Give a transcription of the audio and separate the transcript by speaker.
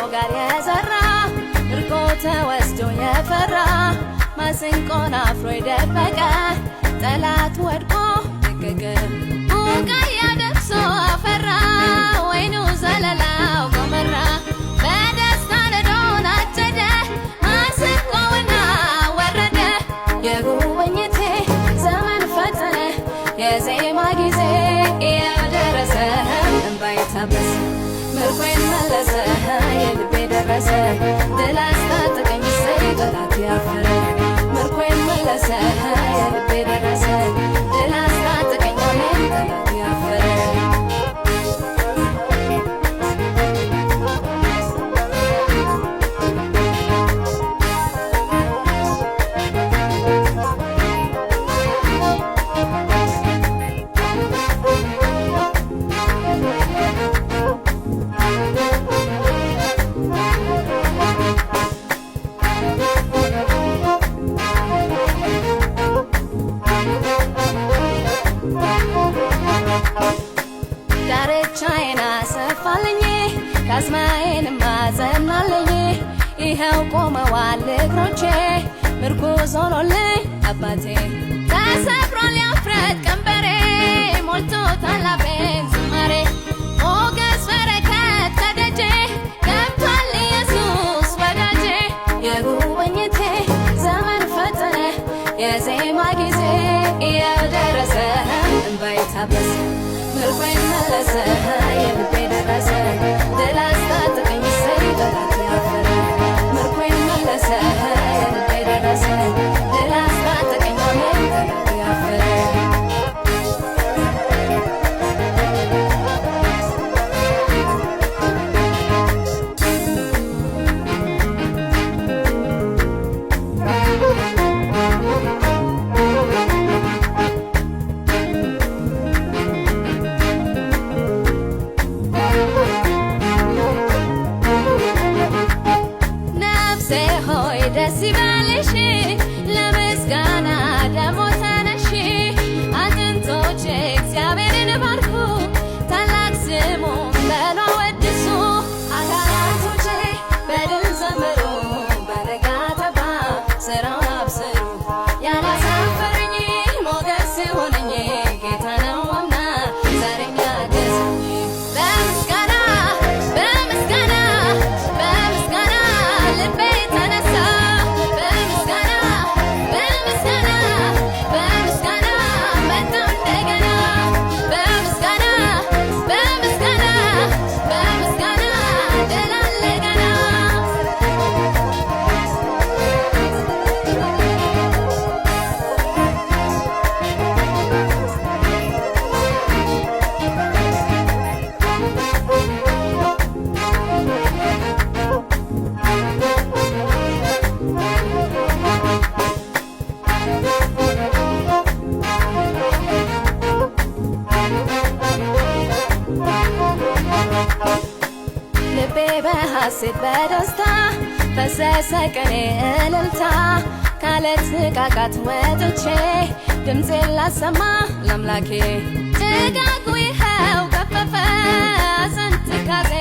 Speaker 1: ጋር የዘራ ምርኮ ተወስዶ የፈራ ማሲንቆን አፍሮ የደበቀ ጠላት ወድቆ ደቀቀ ቡቃያ ደርሶ አፈራ ወይኑ ዘለላው ጎመራ በደስታ ነዶን አጨደ ማሲንቆውን አወረደ የጉብኝቴ ዘመን ፈጠነ የዜማ ጊዜ የደረሰ እንባዬ ታበሰ ምርኮዬን መለሰ የልቤ ደረሰ ድል አስታጠቀኝ እሰይ ጠላት ያፈረ ምርኮዬን መለሰ የልቤ ደረሰ ድል አስታጠቀኝ አሜን ጠላት ያፈረ ዳርቻዬን አሰፋልኝ ካስማዬን አጸናልኝ ይኸው ቆመዋል እግሮቼ ምርኩዝ ሆኖልኝ አባቴ ተሰብሯል የኀፍረት ቀንበሬ ሞልቶታል አፌን ዝማሬ ሞገስ በረከት ከደጄ ገብቷል ኢየሱስ ወዳጄ የጉብኝቴ ዘመን ፈጠነ የዜማ ጊዜ የደረሰ እንባዬ ታበሰ ምርኮዬን መለሰ የልቤ ደረሰ ድል አስታጠቀኝ እሰይ ጠላት ያፈረ ምርኮዬን መለሰ የልቤ ደረሰ ድል አስታጠቀኝ አሜን ጠላት ያፈረ ደስ ይበልሽ ለምስጋና ደሞ ተነሺ አጥንቶቼ እግዚአብሔርን ባርኩ ታላቅ ስሙን በሉ አወድሱ አካላቶቼ በድል ዘምሩ በረጋተባ ስራውን አብስሩ ያላሳፈረኝ ሞገስ ሆነኝ ጌታ ነውና ዛሬም ያገዘኝ በምስጋና በምስጋና በምስጋና ልቤ ተነሳ ልቤ በሐሴት በደስታ ፈሰሰ ቀኔ እልልታ ካለት ንቃቃት ወጥቼ ድምፄን ላሰማ ለአምላኬ ጭጋጉ ይኸው ገፈፈ ሐዘን ትካዜ